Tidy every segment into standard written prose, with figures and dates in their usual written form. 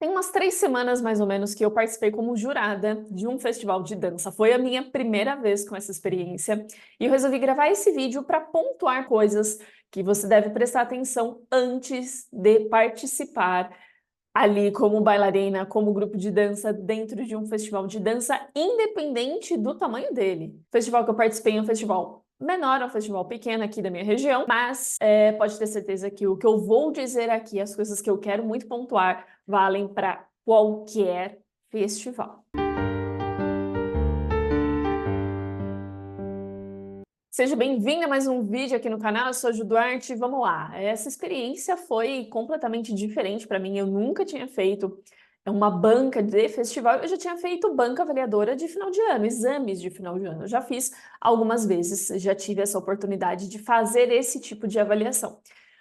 Tem umas 3 semanas, mais ou menos, que eu participei como jurada de um festival de dança. Foi a minha primeira vez com essa experiência. E eu resolvi gravar esse vídeo para pontuar coisas que você deve prestar atenção antes de participar ali como bailarina, como grupo de dança, dentro de um festival de dança, independente do tamanho dele. O festival que eu participei é um festival menor, é um festival pequeno aqui da minha região, mas pode ter certeza que o que eu vou dizer aqui, as coisas que eu quero muito pontuar, valem para qualquer festival. Seja bem-vinda a mais um vídeo aqui no canal, eu sou a Ju Duarte, vamos lá. Essa experiência foi completamente diferente para mim, eu nunca tinha feito uma banca de festival, eu já tinha feito banca avaliadora de final de ano, exames de final de ano, eu já fiz algumas vezes, já tive essa oportunidade de fazer esse tipo de avaliação.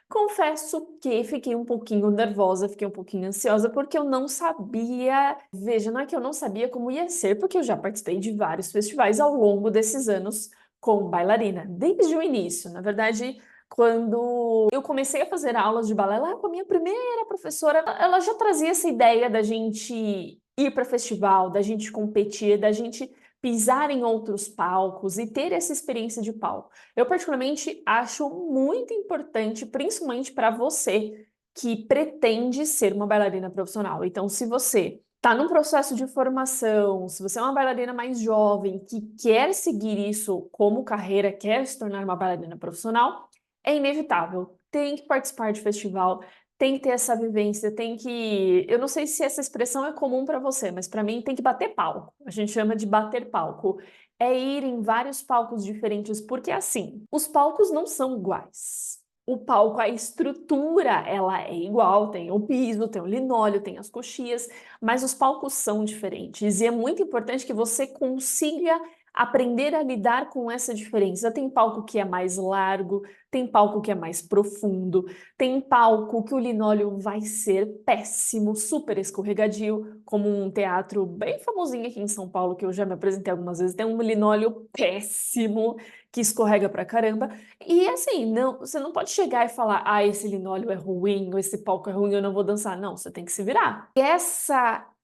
Confesso que fiquei um pouquinho nervosa, fiquei um pouquinho ansiosa, porque eu não sabia, veja, não é que eu não sabia como ia ser, porque eu já participei de vários festivais ao longo desses anos, como bailarina, desde o início. Na verdade, quando eu comecei a fazer aulas de balé lá com a minha primeira professora, ela já trazia essa ideia da gente ir para festival, da gente competir, da gente pisar em outros palcos e ter essa experiência de palco. Eu particularmente acho muito importante, principalmente para você que pretende ser uma bailarina profissional. Então, se você está num processo de formação, se você é uma bailarina mais jovem que quer seguir isso como carreira, quer se tornar uma bailarina profissional, é inevitável. Tem que participar de festival, tem que ter essa vivência, tem que... Eu não sei se essa expressão é comum para você, mas para mim tem que bater palco. A gente chama de bater palco. É ir em vários palcos diferentes, porque assim, os palcos não são iguais. O palco, a estrutura, ela é igual, tem o piso, tem o linóleo, tem as coxias, mas os palcos são diferentes e é muito importante que você consiga aprender a lidar com essa diferença. Tem palco que é mais largo, tem palco que é mais profundo, tem palco que o linóleo vai ser péssimo, super escorregadio, como um teatro bem famosinho aqui em São Paulo, que eu já me apresentei algumas vezes, tem um linóleo péssimo, que escorrega pra caramba. E assim, não, você não pode chegar e falar, ah, esse linóleo é ruim, ou esse palco é ruim, eu não vou dançar. Não, você tem que se virar. E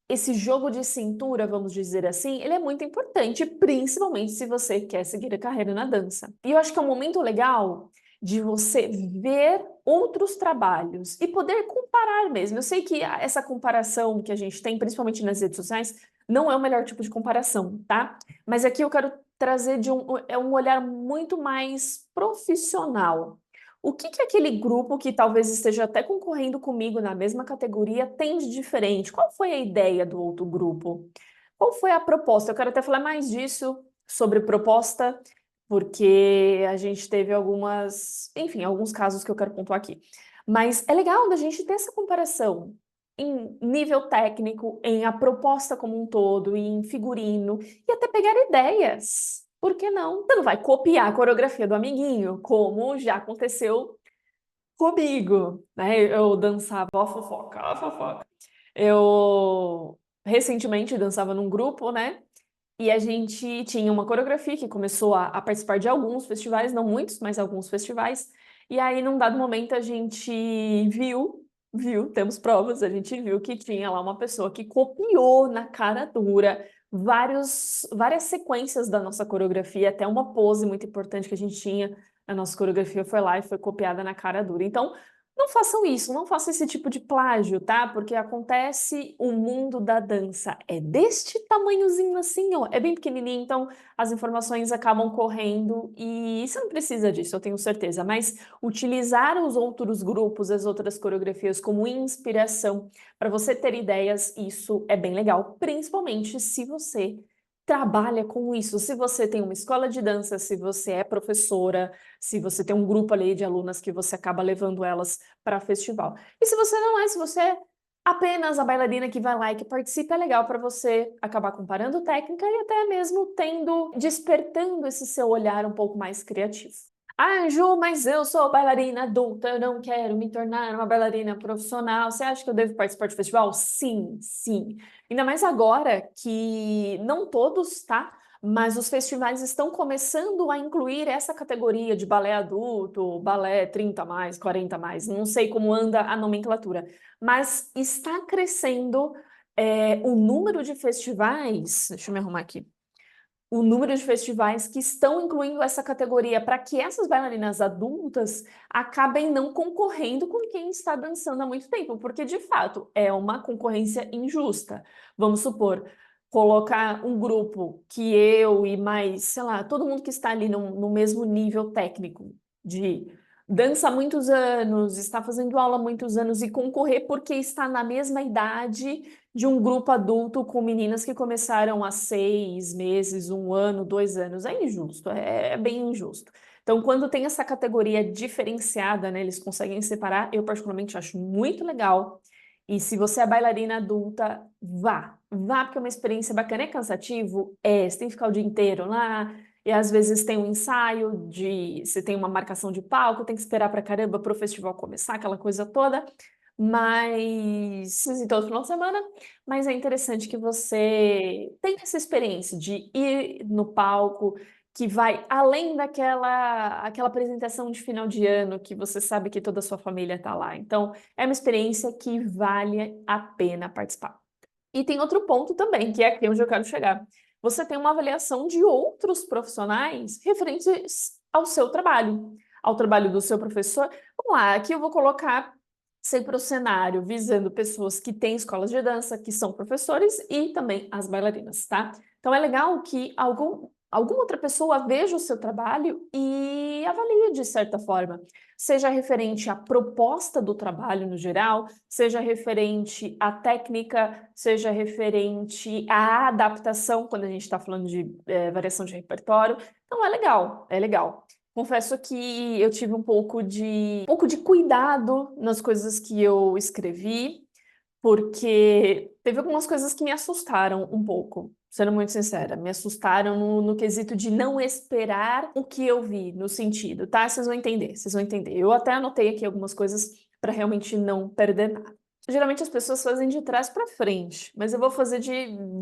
esse jogo de cintura, vamos dizer assim, ele é muito importante, principalmente se você quer seguir a carreira na dança. E eu acho que é um momento legal de você ver outros trabalhos e poder comparar mesmo. Eu sei que essa comparação que a gente tem, principalmente nas redes sociais, não é o melhor tipo de comparação, tá? Mas aqui eu quero trazer um olhar muito mais profissional. O que aquele grupo que talvez esteja até concorrendo comigo na mesma categoria tem de diferente? Qual foi a ideia do outro grupo? Qual foi a proposta? Eu quero até falar mais disso sobre proposta, porque a gente teve enfim, alguns casos que eu quero pontuar aqui. Mas é legal da gente ter essa comparação em nível técnico, em a proposta como um todo, em figurino, e até pegar ideias. Por que não? Você não vai copiar a coreografia do amiguinho, como já aconteceu comigo, né? Eu dançava, ó, fofoca, ó, fofoca. Eu recentemente dançava num grupo, né? E a gente tinha uma coreografia que começou a participar de alguns festivais, não muitos, mas alguns festivais. E aí, num dado momento, a gente temos provas, a gente viu que tinha lá uma pessoa que copiou na cara dura várias sequências da nossa coreografia, até uma pose muito importante que a gente tinha. A nossa coreografia foi lá e foi copiada na cara dura. Então, não façam isso, não façam esse tipo de plágio, tá? Porque acontece, o mundo da dança é deste tamanhozinho assim, ó, é bem pequenininho, então as informações acabam correndo e você não precisa disso, eu tenho certeza, mas utilizar os outros grupos, as outras coreografias como inspiração para você ter ideias, isso é bem legal, principalmente se você trabalha com isso, se você tem uma escola de dança, se você é professora, se você tem um grupo ali de alunas que você acaba levando elas para festival. E se você não é, se você é apenas a bailarina que vai lá e que participa, é legal para você acabar comparando técnica e até mesmo despertando esse seu olhar um pouco mais criativo. Ah, Ju, mas eu sou bailarina adulta, eu não quero me tornar uma bailarina profissional. Você acha que eu devo participar de festival? Sim, sim. Ainda mais agora que não todos, tá? mas os festivais estão começando a incluir essa categoria de balé adulto, balé 30 mais, 40 mais, não sei como anda a nomenclatura, mas está crescendo o número de festivais, deixa eu me arrumar aqui, o número de festivais que estão incluindo essa categoria para que essas bailarinas adultas acabem não concorrendo com quem está dançando há muito tempo, porque de fato é uma concorrência injusta. Vamos supor, colocar um grupo que eu e mais, sei lá, todo mundo que está ali no mesmo nível técnico de dança há muitos anos, está fazendo aula há muitos anos e concorrer porque está na mesma idade de um grupo adulto com meninas que começaram há 6 meses, 1 ano, 2 anos. É injusto, é bem injusto. Então, quando tem essa categoria diferenciada, né, eles conseguem separar, eu particularmente acho muito legal. E se você é bailarina adulta, vá, porque é uma experiência bacana. É cansativo? Você tem que ficar o dia inteiro lá, e às vezes tem um ensaio você tem uma marcação de palco, tem que esperar pra caramba para o festival começar, aquela coisa toda. Mas, assim, todo final de semana, mas é interessante que você tenha essa experiência de ir no palco, que vai além aquela apresentação de final de ano, que você sabe que toda a sua família está lá. Então, é uma experiência que vale a pena participar. E tem outro ponto também, que é aqui onde eu quero chegar. Você tem uma avaliação de outros profissionais referentes ao seu trabalho, ao trabalho do seu professor. Vamos lá, aqui eu vou colocar sempre o cenário visando pessoas que têm escolas de dança, que são professores e também as bailarinas, tá? Então é legal que alguma outra pessoa veja o seu trabalho e avalie de certa forma, seja referente à proposta do trabalho no geral, seja referente à técnica, seja referente à adaptação, quando a gente está falando de variação de repertório. Então é legal, é legal. Confesso que eu tive um pouco de cuidado nas coisas que eu escrevi, porque teve algumas coisas que me assustaram um pouco, sendo muito sincera. Me assustaram no quesito de não esperar o que eu vi, no sentido, tá? Vocês vão entender, vocês vão entender. Eu até anotei aqui algumas coisas para realmente não perder nada. Geralmente as pessoas fazem de trás para frente, mas eu vou fazer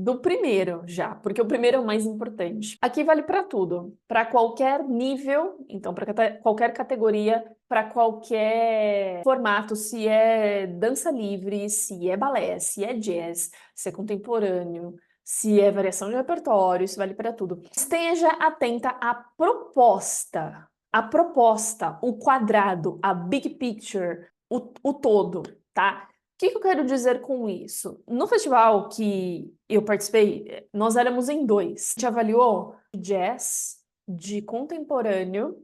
do primeiro já, porque o primeiro é o mais importante. Aqui vale para tudo, para qualquer nível, então para qualquer categoria, para qualquer formato, se é dança livre, se é balé, se é jazz, se é contemporâneo, se é variação de repertório, isso vale para tudo. Esteja atenta à proposta. A proposta, o quadrado, a big picture, o todo, tá? O que eu quero dizer com isso? No festival que eu participei, nós éramos em dois. A gente avaliou jazz, de contemporâneo,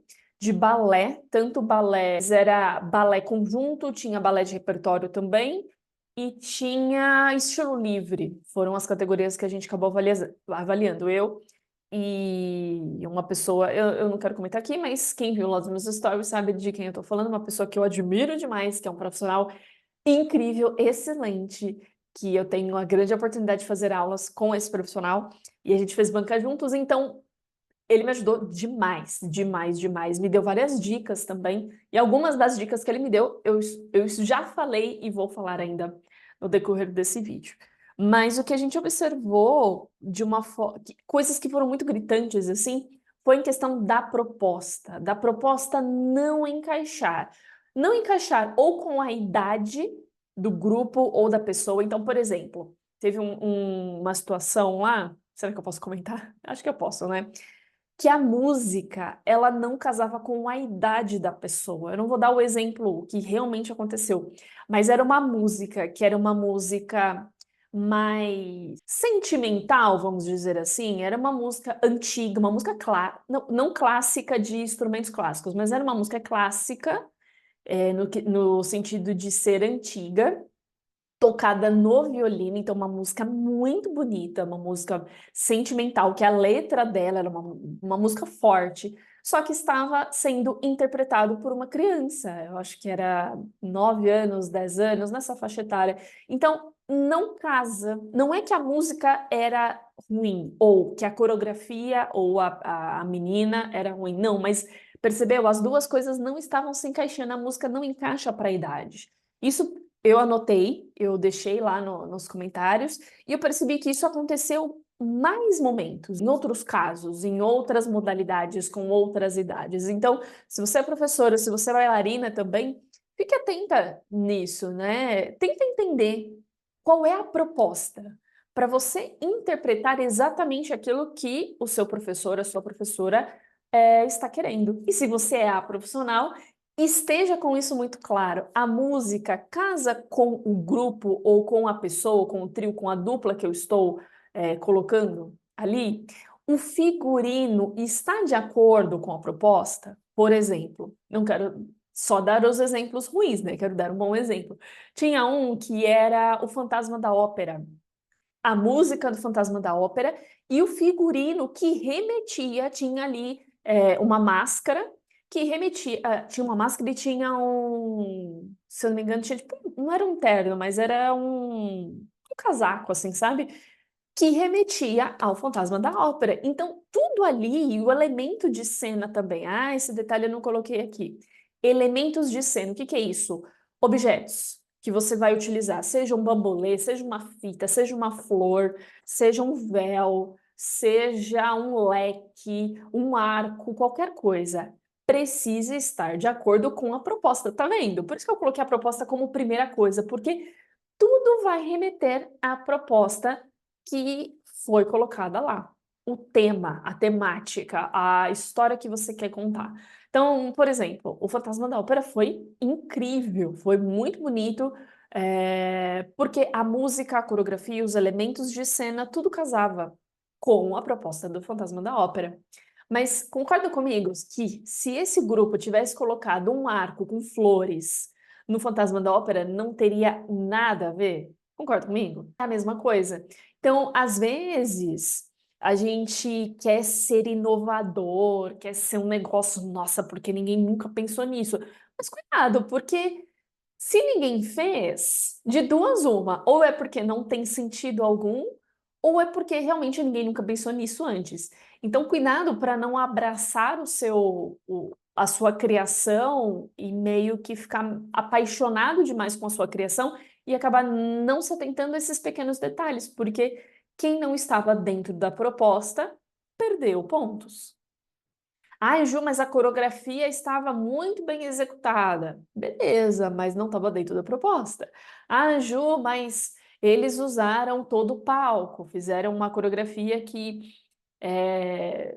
de balé, tanto balé, era balé conjunto, tinha balé de repertório também, e tinha estilo livre. Foram as categorias que a gente acabou avaliando. Eu e uma pessoa, eu não quero comentar aqui, mas quem viu lá nos meus stories sabe de quem eu tô falando, uma pessoa que eu admiro demais, que é um profissional incrível, excelente, que eu tenho a grande oportunidade de fazer aulas com esse profissional, e a gente fez banca juntos, então ele me ajudou demais, demais, demais. Me deu várias dicas também, e algumas das dicas que ele me deu, eu já falei e vou falar ainda no decorrer desse vídeo. Mas o que a gente observou de uma forma, coisas que foram muito gritantes, assim, foi em questão da proposta não encaixar. Não encaixar ou com a idade do grupo ou da pessoa. Então, por exemplo, teve uma situação lá, será que eu posso comentar? Acho que eu posso, né? Que a música, ela não casava com a idade da pessoa. Eu não vou dar o exemplo que realmente aconteceu, mas era uma música que era uma música mais sentimental, vamos dizer assim. Era uma música antiga, uma música não clássica de instrumentos clássicos, mas era uma música clássica, no sentido de ser antiga, tocada no violino, então uma música muito bonita, uma música sentimental, que a letra dela era uma música forte, só que estava sendo interpretado por uma criança, eu acho que era 9 anos, 10 anos, nessa faixa etária. Então, não casa, não é que a música era ruim, ou que a coreografia ou a menina era ruim, não, mas percebeu? As duas coisas não estavam se encaixando, a música não encaixa para a idade. Isso eu anotei, eu deixei lá nos comentários, e eu percebi que isso aconteceu mais momentos, em outros casos, em outras modalidades, com outras idades. Então, se você é professora, se você é bailarina também, fique atenta nisso, né? Tenta entender qual é a proposta para você interpretar exatamente aquilo que o seu professor, a sua professora, está querendo. E se você é a profissional, esteja com isso muito claro. A música casa com o grupo, ou com a pessoa, com o trio, com a dupla que eu estou colocando ali. O figurino está de acordo com a proposta? Por exemplo, não quero só dar os exemplos ruins, né? Quero dar um bom exemplo. Tinha um que era o Fantasma da Ópera, a música do Fantasma da Ópera, e o figurino que remetia, tinha ali uma máscara que remetia, tinha uma máscara e tinha se eu não me engano, tinha tipo, não era um terno, mas era um casaco, assim, sabe? Que remetia ao Fantasma da Ópera. Então, tudo ali, e o elemento de cena também. Ah, esse detalhe eu não coloquei aqui. Elementos de cena, o que que é isso? Objetos que você vai utilizar, seja um bambolê, seja uma fita, seja uma flor, seja um véu, seja um leque, um arco, qualquer coisa. Precisa estar de acordo com a proposta, tá vendo? Por isso que eu coloquei a proposta como primeira coisa, porque tudo vai remeter à proposta que foi colocada lá. O tema, a temática, a história que você quer contar. Então, por exemplo, o Fantasma da Ópera foi incrível, foi muito bonito, porque a música, a coreografia, os elementos de cena, tudo casava com a proposta do Fantasma da Ópera. Mas concorda comigo que se esse grupo tivesse colocado um arco com flores no Fantasma da Ópera, não teria nada a ver? Concorda comigo? É a mesma coisa. Então, às vezes, a gente quer ser inovador, quer ser um negócio, nossa, porque ninguém nunca pensou nisso. Mas cuidado, porque se ninguém fez, de duas uma, ou é porque não tem sentido algum, ou é porque realmente ninguém nunca pensou nisso antes. Então, cuidado para não abraçar a sua criação e meio que ficar apaixonado demais com a sua criação e acabar não se atentando a esses pequenos detalhes, porque quem não estava dentro da proposta perdeu pontos. Ai, Ju, mas a coreografia estava muito bem executada. Beleza, mas não estava dentro da proposta. Ah, Ju, mas eles usaram todo o palco, fizeram uma coreografia que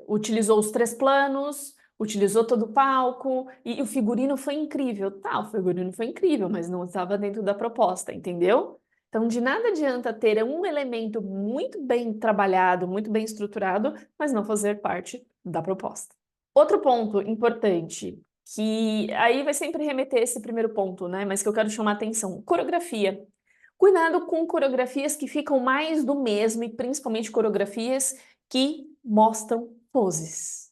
utilizou os três planos, utilizou todo o palco, e o figurino foi incrível. Tá, o figurino foi incrível, mas não estava dentro da proposta, entendeu? Então, de nada adianta ter um elemento muito bem trabalhado, muito bem estruturado, mas não fazer parte da proposta. Outro ponto importante, que aí vai sempre remeter a esse primeiro ponto, né? Mas que eu quero chamar a atenção: coreografia. Cuidado com coreografias que ficam mais do mesmo e principalmente coreografias que mostram poses.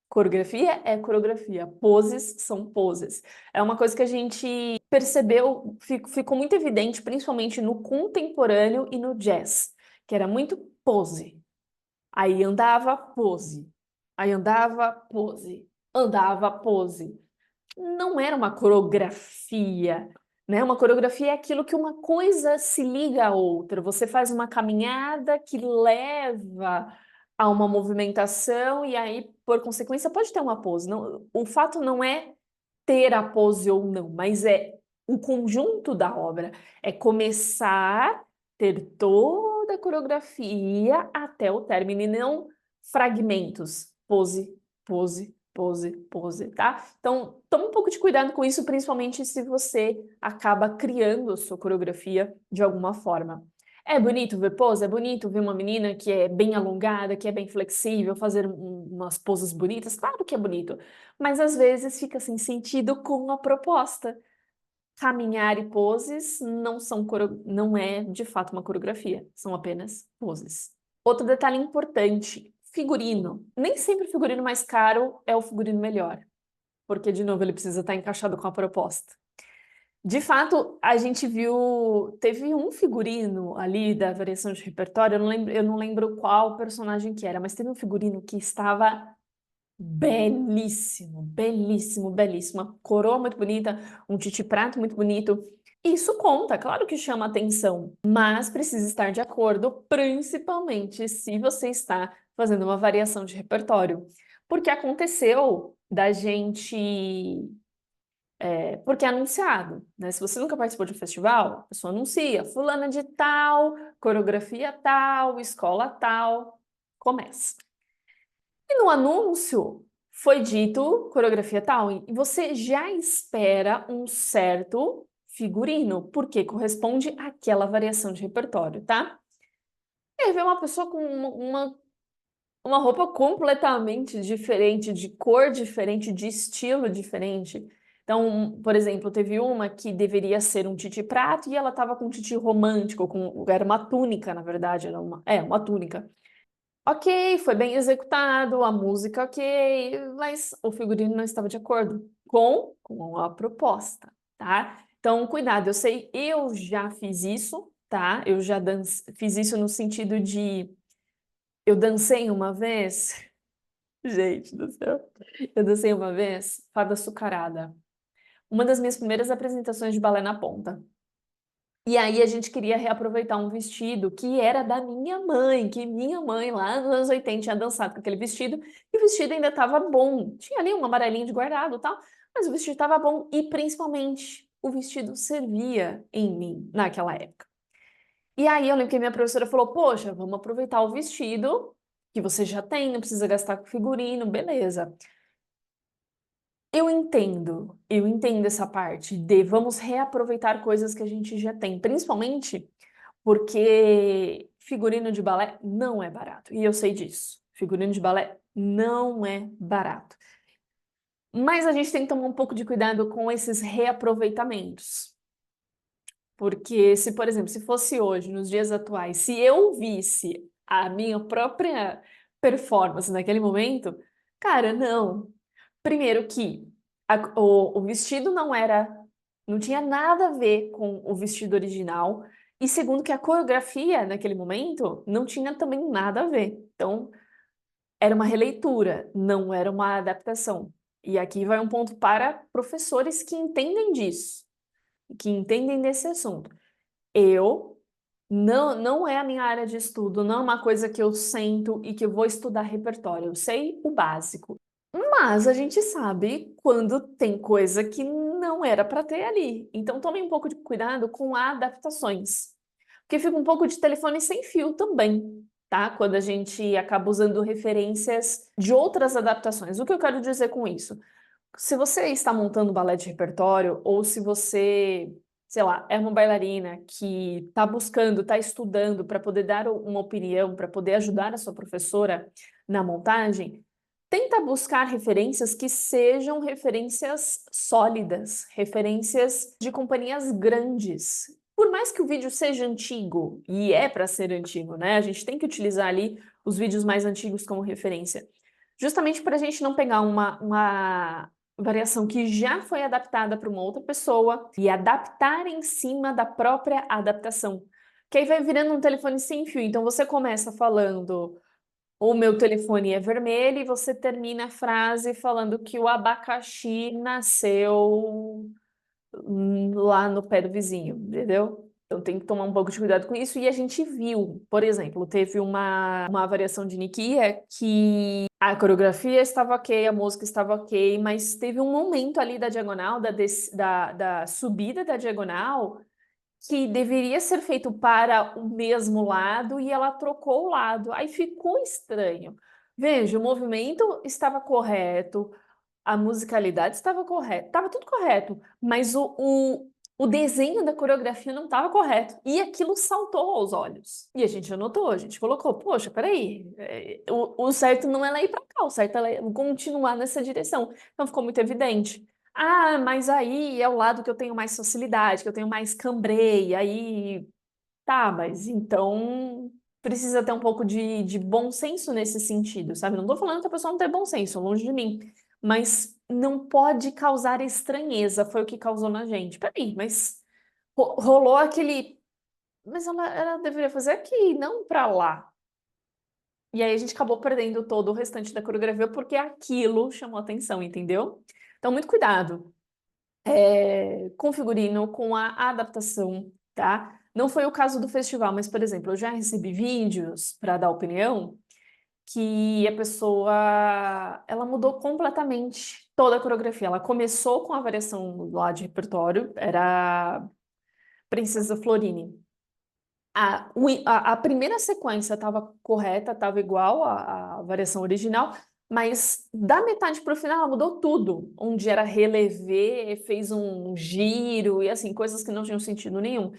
Coreografia é coreografia, poses são poses. É uma coisa que a gente percebeu, ficou muito evidente, principalmente no contemporâneo e no jazz, que era muito pose. Aí andava, pose. Aí andava, pose. Andava, pose. Não era uma coreografia, né? Uma coreografia é aquilo que uma coisa se liga à outra. Você faz uma caminhada que leva a uma movimentação e aí, por consequência, pode ter uma pose. Não, o fato não é ter a pose ou não, mas é o conjunto da obra. É começar, ter toda a coreografia até o término e não fragmentos. Pose, pose, pose, pose, tá? Então, toma um pouco de cuidado com isso, principalmente se você acaba criando a sua coreografia de alguma forma. É bonito ver pose, é bonito ver uma menina que é bem alongada, que é bem flexível, fazer umas poses bonitas, claro que é bonito, mas às vezes fica sem sentido com a proposta. Caminhar e poses não é de fato uma coreografia, são apenas poses. Outro detalhe importante: figurino. Nem sempre o figurino mais caro é o figurino melhor, porque, de novo, ele precisa estar encaixado com a proposta. De fato, a gente viu, teve um figurino ali da variação de repertório, eu não lembro qual personagem que era, mas teve um figurino que estava belíssimo, belíssimo, belíssimo. Uma coroa muito bonita, um titi-prato muito bonito. Isso conta, claro que chama atenção, mas precisa estar de acordo, principalmente se você está fazendo uma variação de repertório. Porque aconteceu da gente. Porque é anunciado, né? Se você nunca participou de um festival, a pessoa anuncia, fulana de tal, coreografia tal, escola tal, começa. E no anúncio foi dito coreografia tal, e você já espera um certo figurino, porque corresponde àquela variação de repertório, tá? E aí vem uma pessoa com uma roupa completamente diferente, de cor diferente, de estilo diferente. Então, por exemplo, teve uma que deveria ser um titi prato e ela estava com um titi romântico, era uma túnica, na verdade, uma túnica. Ok, foi bem executado, a música ok, mas o figurino não estava de acordo com a proposta, tá? Então, cuidado, eu sei, eu já fiz isso, tá? Eu já fiz isso no sentido de eu dancei uma vez, gente do céu, eu dancei uma vez fada açucarada, uma das minhas primeiras apresentações de balé na ponta. E aí a gente queria reaproveitar um vestido que era da minha mãe, que minha mãe lá nos anos 80 tinha dançado com aquele vestido, e o vestido ainda estava bom. Tinha ali um amarelinho de guardado e tal, mas o vestido estava bom e principalmente o vestido servia em mim naquela época. E aí eu lembro que a minha professora falou: "Poxa, vamos aproveitar o vestido que você já tem, não precisa gastar com figurino, beleza". Eu entendo essa parte de vamos reaproveitar coisas que a gente já tem, principalmente porque figurino de balé não é barato, e eu sei disso. Figurino de balé não é barato. Mas a gente tem que tomar um pouco de cuidado com esses reaproveitamentos. Porque se, por exemplo, se fosse hoje, nos dias atuais, se eu visse a minha própria performance naquele momento, cara, não. Primeiro que o vestido não tinha nada a ver com o vestido original, e segundo que a coreografia naquele momento não tinha também nada a ver. Então, era uma releitura, não era uma adaptação. E aqui vai um ponto para professores que entendem disso, que entendem desse assunto. Eu não é a minha área de estudo, não é uma coisa que eu sento e que eu vou estudar repertório. Eu sei o básico. Mas a gente sabe quando tem coisa que não era para ter ali. Então tome um pouco de cuidado com adaptações. Porque fica um pouco de telefone sem fio também, tá? Quando a gente acaba usando referências de outras adaptações. O que eu quero dizer com isso? Se você está montando balé de repertório, ou se você, sei lá, é uma bailarina que está buscando, está estudando para poder dar uma opinião, para poder ajudar a sua professora na montagem, tenta buscar referências que sejam referências sólidas, referências de companhias grandes. Por mais que o vídeo seja antigo, e é para ser antigo, né? A gente tem que utilizar ali os vídeos mais antigos como referência. Justamente para a gente não pegar uma variação que já foi adaptada para uma outra pessoa e adaptar em cima da própria adaptação. Que aí vai virando um telefone sem fio. Então você começa falando: "O meu telefone é vermelho", e você termina a frase falando que o abacaxi nasceu lá no pé do vizinho, entendeu? Então tem que tomar um pouco de cuidado com isso. E a gente viu, por exemplo, teve uma variação de Nikia que a coreografia estava ok, a música estava ok, mas teve um momento ali da diagonal, da subida da diagonal, que deveria ser feito para o mesmo lado e ela trocou o lado. Aí ficou estranho. Veja, o movimento estava correto, a musicalidade estava correta, estava tudo correto, mas o desenho da coreografia não estava correto. E aquilo saltou aos olhos. E a gente anotou, a gente colocou, poxa, peraí, o certo não é ela ir para cá, o certo é ela continuar nessa direção. Então ficou muito evidente. Ah, mas aí é o lado que eu tenho mais facilidade, que eu tenho mais cambreia, aí tá, mas então precisa ter um pouco de bom senso nesse sentido, sabe? Não tô falando que a pessoa não tem bom senso, longe de mim, mas não pode causar estranheza, foi o que causou na gente. Peraí, mas rolou aquele. Mas ela deveria fazer aqui, não pra lá. E aí a gente acabou perdendo todo o restante da coreografia porque aquilo chamou atenção, entendeu? Então, muito cuidado. com figurino, com a adaptação, tá? Não foi o caso do festival, mas, por exemplo, eu já recebi vídeos para dar opinião que a pessoa, ela mudou completamente toda a coreografia. Ela começou com a variação lá de repertório, era Princesa Florine. A primeira sequência estava correta, estava igual à variação original, mas da metade para o final ela mudou tudo. Onde era relevé, fez um giro e assim, coisas que não tinham sentido nenhum.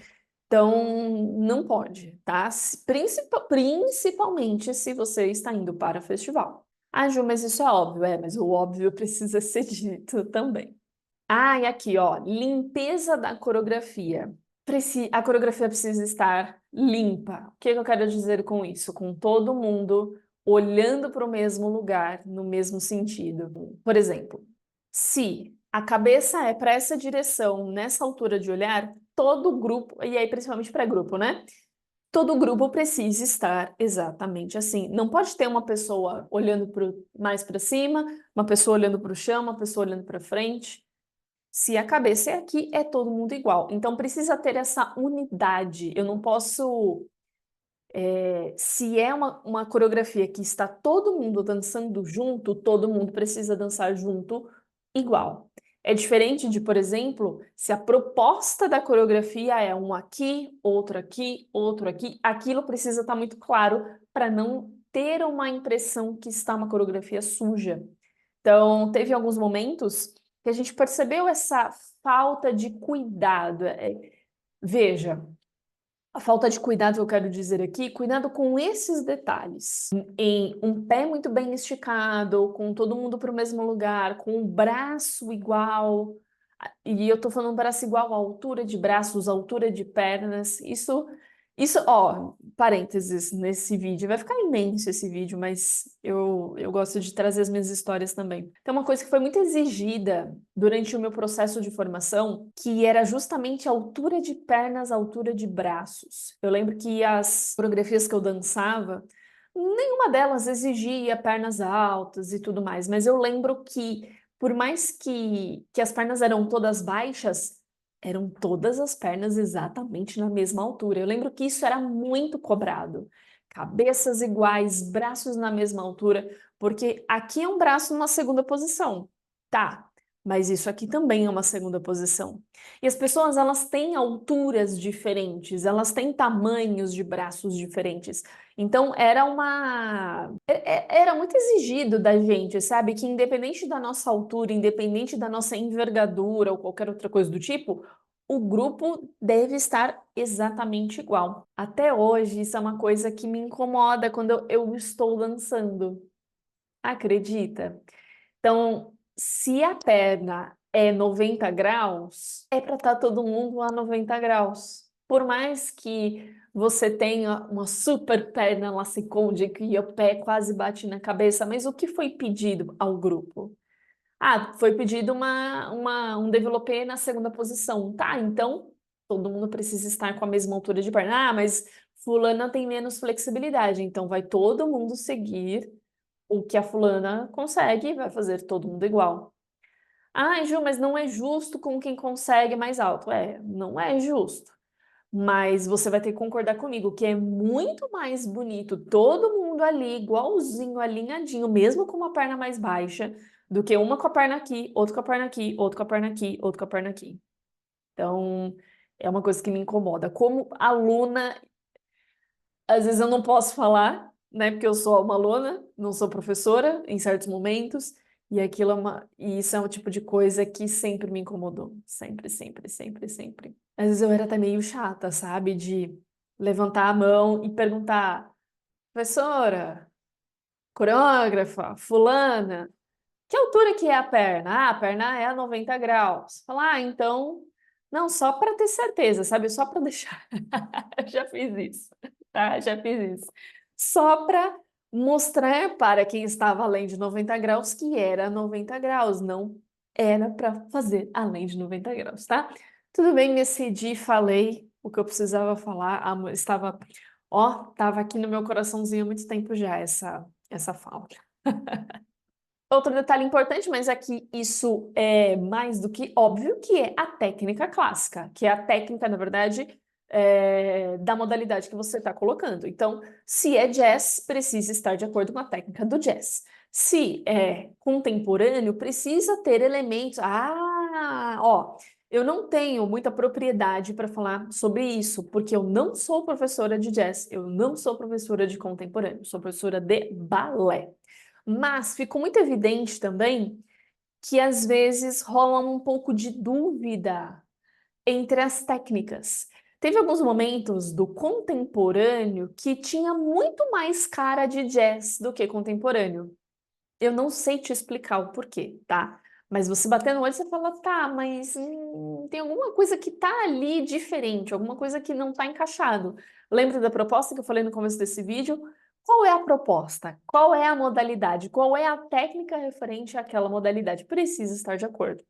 Então, não pode, tá? Principalmente se você está indo para festival. Ah, Ju, mas isso é óbvio. É, mas o óbvio precisa ser dito também. Ah, e aqui, ó, limpeza da coreografia. A coreografia precisa estar limpa. O que que eu quero dizer com isso? Com todo mundo olhando para o mesmo lugar, no mesmo sentido. Por exemplo, se a cabeça é para essa direção, nessa altura de olhar, todo grupo, e aí principalmente para grupo, né? Todo grupo precisa estar exatamente assim. Não pode ter uma pessoa olhando mais para cima, uma pessoa olhando para o chão, uma pessoa olhando para frente. Se a cabeça é aqui, é todo mundo igual. Então precisa ter essa unidade. Eu não posso. Se é uma coreografia que está todo mundo dançando junto, todo mundo precisa dançar junto igual. É diferente de, por exemplo, se a proposta da coreografia é um aqui, outro aqui, aquilo precisa estar muito claro para não ter uma impressão que está uma coreografia suja. Então, teve alguns momentos que a gente percebeu essa falta de cuidado. Veja, a falta de cuidado que eu quero dizer aqui, cuidado com esses detalhes. Em um pé muito bem esticado, com todo mundo para o mesmo lugar, com o braço igual. E eu tô falando braço igual à altura de braços, altura de pernas. Ó, parênteses nesse vídeo. Vai ficar imenso esse vídeo, mas eu gosto de trazer as minhas histórias também. Tem uma coisa que foi muito exigida durante o meu processo de formação, que era justamente a altura de pernas, a altura de braços. Eu lembro que as coreografias que eu dançava, nenhuma delas exigia pernas altas e tudo mais, mas eu lembro que por mais que as pernas eram todas baixas, eram todas as pernas exatamente na mesma altura. Eu lembro que isso era muito cobrado. Cabeças iguais, braços na mesma altura, porque aqui é um braço numa segunda posição. Tá, mas isso aqui também é uma segunda posição. E as pessoas, elas têm alturas diferentes, elas têm tamanhos de braços diferentes. Então era muito exigido da gente, sabe? Que independente da nossa altura, independente da nossa envergadura ou qualquer outra coisa do tipo, o grupo deve estar exatamente igual. Até hoje, isso é uma coisa que me incomoda quando eu estou dançando. Acredita? Então, se a perna é 90 graus, é para estar todo mundo a 90 graus. Por mais que você tenha uma super perna laciconde que o pé quase bate na cabeça, mas o que foi pedido ao grupo? Ah, foi pedido um développé na segunda posição. Tá, então todo mundo precisa estar com a mesma altura de perna. Ah, mas fulana tem menos flexibilidade, então vai todo mundo seguir o que a fulana consegue e vai fazer todo mundo igual. Ah, Ju, mas não é justo com quem consegue mais alto. É, não é justo. Mas você vai ter que concordar comigo que é muito mais bonito todo mundo ali, igualzinho, alinhadinho, mesmo com uma perna mais baixa, do que uma com a perna aqui, outra com a perna aqui, outra com a perna aqui, outra com a perna aqui. Então, é uma coisa que me incomoda. Como aluna, às vezes eu não posso falar, né? Porque eu sou uma aluna, não sou professora em certos momentos, e e isso é um tipo de coisa que sempre me incomodou. Sempre, sempre, sempre, sempre. Às vezes eu era até meio chata, sabe? De levantar a mão e perguntar, professora, coreógrafa, fulana, que altura que é a perna? Ah, a perna é a 90 graus. Falar, então, não, só para ter certeza, sabe? Só para deixar. Já fiz isso, tá? Já fiz isso. Só para mostrar para quem estava além de 90 graus que era 90 graus, não era para fazer além de 90 graus, tá? Tudo bem, decidi, falei o que eu precisava falar. Estava aqui no meu coraçãozinho há muito tempo já essa fala. Outro detalhe importante, mas aqui isso é mais do que óbvio, que é a técnica clássica, que é a técnica, na verdade, da modalidade que você está colocando. Então, se é jazz, precisa estar de acordo com a técnica do jazz. Se é contemporâneo, precisa ter elementos. Ó, eu não tenho muita propriedade para falar sobre isso, porque eu não sou professora de jazz, eu não sou professora de contemporâneo, sou professora de balé. Mas ficou muito evidente também que às vezes rola um pouco de dúvida entre as técnicas. Teve alguns momentos do contemporâneo que tinha muito mais cara de jazz do que contemporâneo. Eu não sei te explicar o porquê, tá? Mas você bater no olho, você fala, tá, mas tem alguma coisa que tá ali diferente, alguma coisa que não tá encaixado. Lembra da proposta que eu falei no começo desse vídeo? Qual é a proposta? Qual é a modalidade? Qual é a técnica referente àquela modalidade? Precisa estar de acordo.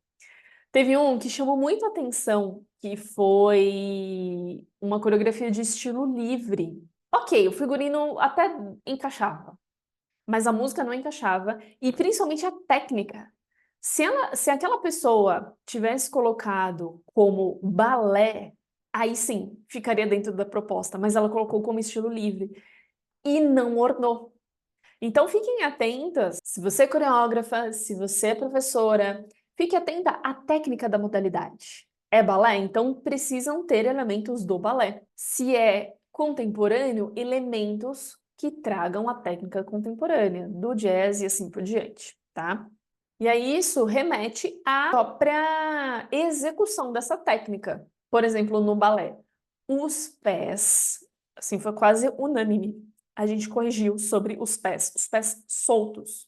Teve um que chamou muito a atenção, que foi uma coreografia de estilo livre. Ok, o figurino até encaixava, mas a música não encaixava, e principalmente a técnica. Se aquela pessoa tivesse colocado como balé, aí sim, ficaria dentro da proposta, mas ela colocou como estilo livre e não ornou. Então fiquem atentas, se você é coreógrafa, se você é professora, fique atenta à técnica da modalidade. É balé? Então precisam ter elementos do balé. Se é contemporâneo, elementos que tragam a técnica contemporânea, do jazz e assim por diante, tá? E aí isso remete à própria execução dessa técnica. Por exemplo, no balé, os pés, assim, foi quase unânime. A gente corrigiu sobre os pés soltos.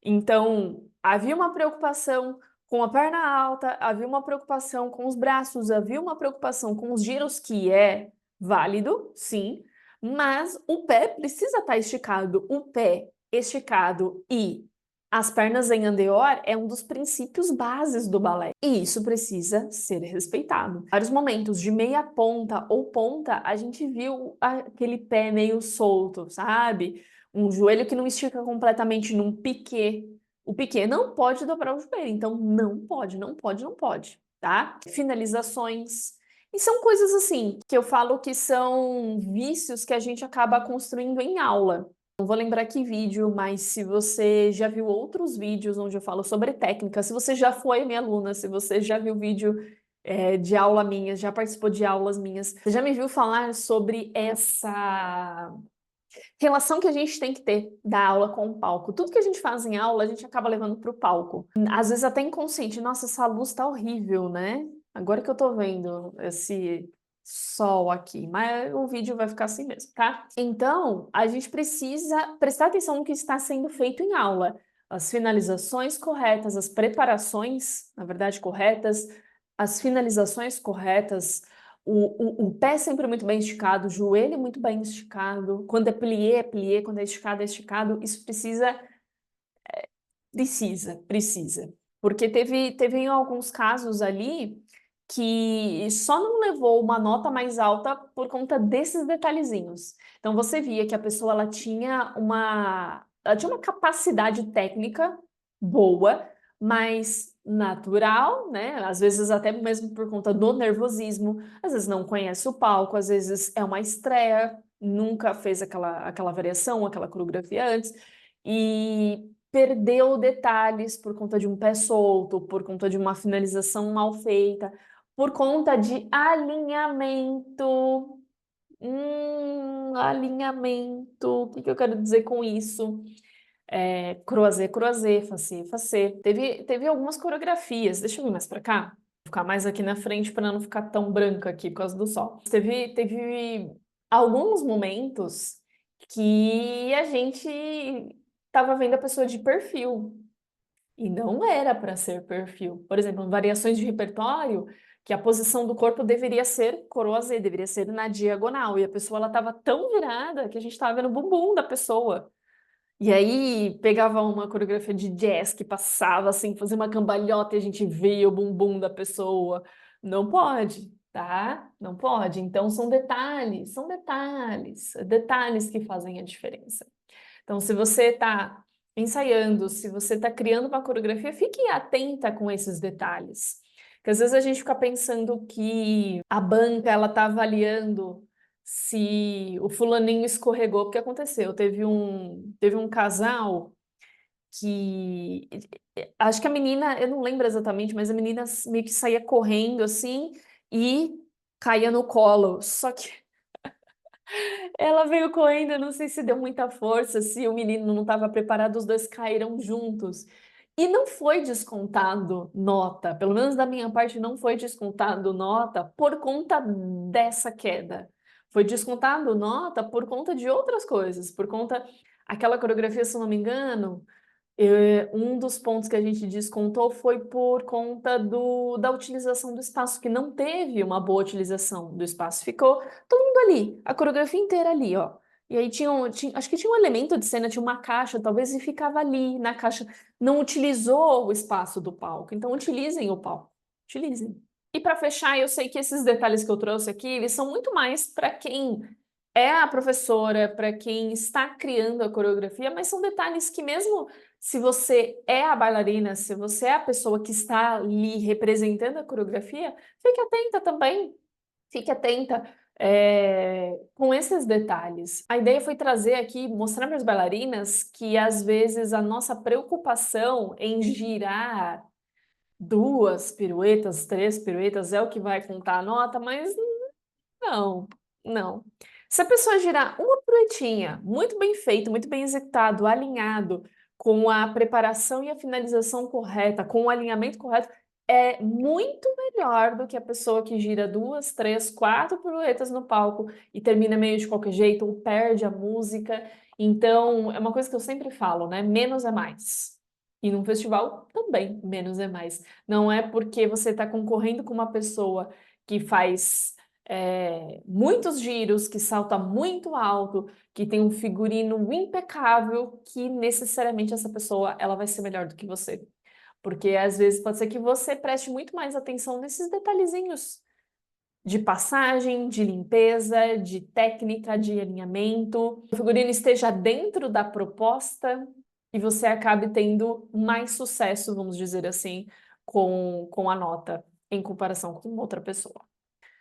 Então, havia uma preocupação com a perna alta, havia uma preocupação com os braços, havia uma preocupação com os giros, que é válido, sim, mas o pé precisa estar esticado. O pé esticado e as pernas em andeor é um dos princípios bases do balé, e isso precisa ser respeitado. Em vários momentos de meia ponta ou ponta, a gente viu aquele pé meio solto, sabe? Um joelho que não estica completamente num piquê. O piquê não pode dobrar o joelho, então não pode, não pode, não pode, tá? Finalizações. E são coisas assim, que eu falo que são vícios que a gente acaba construindo em aula. Não vou lembrar que vídeo, mas se você já viu outros vídeos onde eu falo sobre técnica, se você já foi minha aluna, se você já viu vídeo de aula minha, já participou de aulas minhas, você já me viu falar sobre essa relação que a gente tem que ter da aula com o palco. Tudo que a gente faz em aula, a gente acaba levando para o palco. Às vezes até inconsciente. Nossa, essa luz tá horrível, né? Agora que eu tô vendo esse sol aqui, mas o vídeo vai ficar assim mesmo, tá? Então, a gente precisa prestar atenção no que está sendo feito em aula. As finalizações corretas, as preparações, na verdade, corretas, as finalizações corretas, o pé sempre muito bem esticado, o joelho muito bem esticado. Quando é plié, quando é esticado, é esticado. Isso precisa. Porque teve em alguns casos ali que só não levou uma nota mais alta por conta desses detalhezinhos. Então você via que a pessoa ela tinha uma capacidade técnica boa, mas natural, né? Às vezes até mesmo por conta do nervosismo, às vezes não conhece o palco, às vezes é uma estreia, nunca fez aquela variação, aquela coreografia antes, e perdeu detalhes por conta de um pé solto, por conta de uma finalização mal feita, por conta de alinhamento. Alinhamento. O que eu quero dizer com isso? Croisé, croisé, facé, facé. Teve algumas coreografias. Deixa eu vir mais para cá. Vou ficar mais aqui na frente para não ficar tão branca aqui por causa do sol. Teve alguns momentos que a gente estava vendo a pessoa de perfil. E não era para ser perfil. Por exemplo, variações de repertório, que a posição do corpo deveria ser croisé, deveria ser na diagonal. E a pessoa ela estava tão virada que a gente estava vendo o bumbum da pessoa. E aí pegava uma coreografia de jazz que passava assim, fazia uma cambalhota e a gente via o bumbum da pessoa. Não pode, tá? Não pode. Então são detalhes que fazem a diferença. Então, se você está ensaiando, se você está criando uma coreografia, fique atenta com esses detalhes. Porque às vezes a gente fica pensando que a banca ela está avaliando se o fulaninho escorregou, porque aconteceu. Teve um casal que acho que a menina, eu não lembro exatamente, mas a menina meio que saía correndo assim e caía no colo. Só que ela veio correndo, eu não sei se deu muita força, se o menino não estava preparado, os dois caíram juntos. E não foi descontado nota, pelo menos da minha parte, não foi descontado nota por conta dessa queda. Foi descontado nota por conta de outras coisas, por conta aquela coreografia, se não me engano, um dos pontos que a gente descontou foi por conta da utilização do espaço, que não teve uma boa utilização do espaço. Ficou todo mundo ali, a coreografia inteira ali, ó. E aí acho que tinha um elemento de cena, tinha uma caixa, talvez, e ficava ali na caixa. Não utilizou o espaço do palco. Então, utilizem o palco. Utilizem. E para fechar, eu sei que esses detalhes que eu trouxe aqui, eles são muito mais para quem é a professora, para quem está criando a coreografia, mas são detalhes que mesmo se você é a bailarina, se você é a pessoa que está ali representando a coreografia, fique atenta também, fique atenta com esses detalhes. A ideia foi trazer aqui, mostrar para as bailarinas que às vezes a nossa preocupação em girar 2 piruetas, 3 piruetas é o que vai contar a nota, mas não, não. Se a pessoa girar uma piruetinha, muito bem feito, muito bem executado, alinhado, com a preparação e a finalização correta, com o alinhamento correto, é muito melhor do que a pessoa que gira 2, 3, 4 piruetas no palco e termina meio de qualquer jeito ou perde a música. Então, é uma coisa que eu sempre falo, né? Menos é mais. E num festival também, menos é mais. Não é porque você está concorrendo com uma pessoa que faz muitos giros, que salta muito alto, que tem um figurino impecável, que necessariamente essa pessoa ela vai ser melhor do que você. Porque às vezes pode ser que você preste muito mais atenção nesses detalhezinhos de passagem, de limpeza, de técnica, de alinhamento. O figurino esteja dentro da proposta e você acabe tendo mais sucesso, vamos dizer assim, com a nota, em comparação com outra pessoa.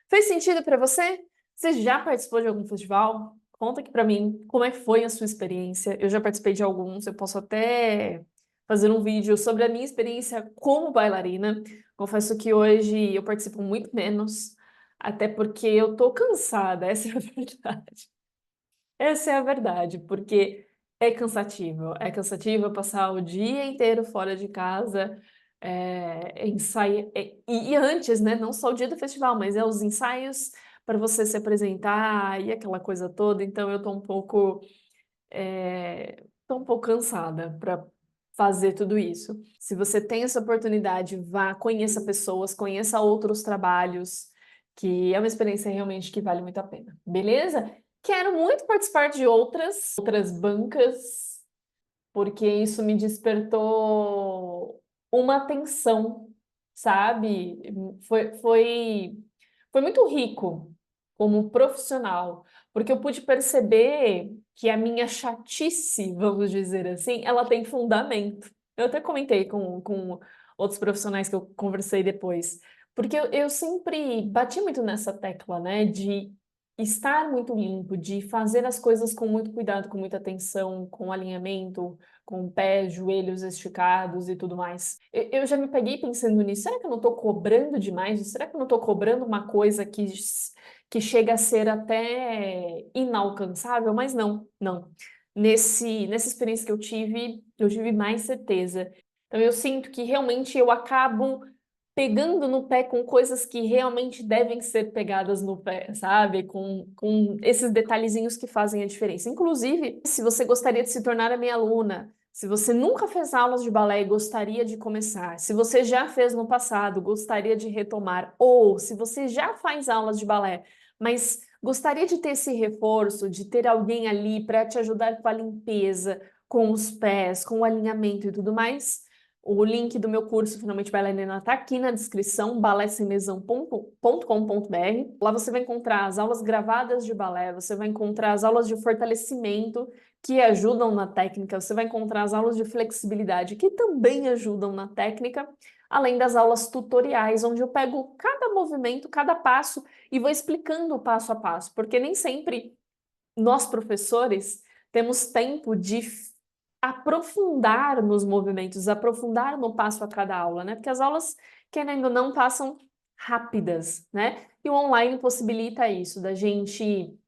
Fez sentido para você? Você já participou de algum festival? Conta aqui para mim como é que foi a sua experiência. Eu já participei de alguns, eu posso até fazer um vídeo sobre a minha experiência como bailarina. Confesso que hoje eu participo muito menos, até porque eu tô cansada, essa é a verdade. Essa é a verdade, porque é cansativo passar o dia inteiro fora de casa, ensaiar, e antes, né, não só o dia do festival, mas os ensaios para você se apresentar e aquela coisa toda, então eu tô um pouco cansada para fazer tudo isso. Se você tem essa oportunidade, vá, conheça pessoas, conheça outros trabalhos, que é uma experiência realmente que vale muito a pena. Beleza? Quero muito participar de outras bancas, porque isso me despertou uma atenção, sabe? Foi muito rico como profissional, porque eu pude perceber que a minha chatice, vamos dizer assim, ela tem fundamento. Eu até comentei com outros profissionais que eu conversei depois, porque eu sempre bati muito nessa tecla, né, de estar muito limpo, de fazer as coisas com muito cuidado, com muita atenção, com alinhamento, com pés, joelhos esticados e tudo mais. Eu já me peguei pensando nisso. Será que eu não estou cobrando demais? Será que eu não estou cobrando uma coisa que chega a ser até inalcançável? Mas não, não. Nessa experiência que eu tive mais certeza. Então eu sinto que realmente eu acabo pegando no pé com coisas que realmente devem ser pegadas no pé, sabe? Com esses detalhezinhos que fazem a diferença. Inclusive, se você gostaria de se tornar a minha aluna, se você nunca fez aulas de balé e gostaria de começar, se você já fez no passado, gostaria de retomar, ou se você já faz aulas de balé, mas gostaria de ter esse reforço, de ter alguém ali para te ajudar com a limpeza, com os pés, com o alinhamento e tudo mais, O link do meu curso Finalmente Bailarina está aqui na descrição, balésemmesão.com.br. Lá você vai encontrar as aulas gravadas de balé, você vai encontrar as aulas de fortalecimento que ajudam na técnica, você vai encontrar as aulas de flexibilidade que também ajudam na técnica, além das aulas tutoriais, onde eu pego cada movimento, cada passo e vou explicando o passo a passo, porque nem sempre nós, professores, temos tempo de aprofundar nos movimentos, aprofundar no passo a cada aula, né? Porque as aulas, querendo ou não, passam rápidas, né? E o online possibilita isso, da gente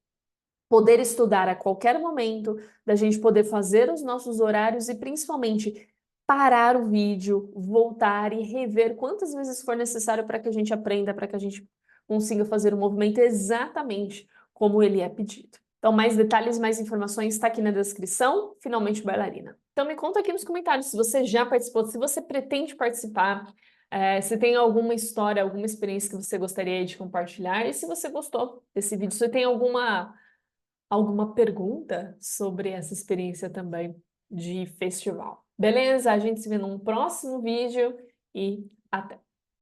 poder estudar a qualquer momento, da gente poder fazer os nossos horários e principalmente parar o vídeo, voltar e rever quantas vezes for necessário para que a gente aprenda, para que a gente consiga fazer o movimento exatamente como ele é pedido. Então, mais detalhes, mais informações está aqui na descrição. Finalmente Bailarina. Então, me conta aqui nos comentários se você já participou, se você pretende participar, se tem alguma história, alguma experiência que você gostaria de compartilhar e se você gostou desse vídeo, se tem alguma pergunta sobre essa experiência também de festival. Beleza? A gente se vê num próximo vídeo e até!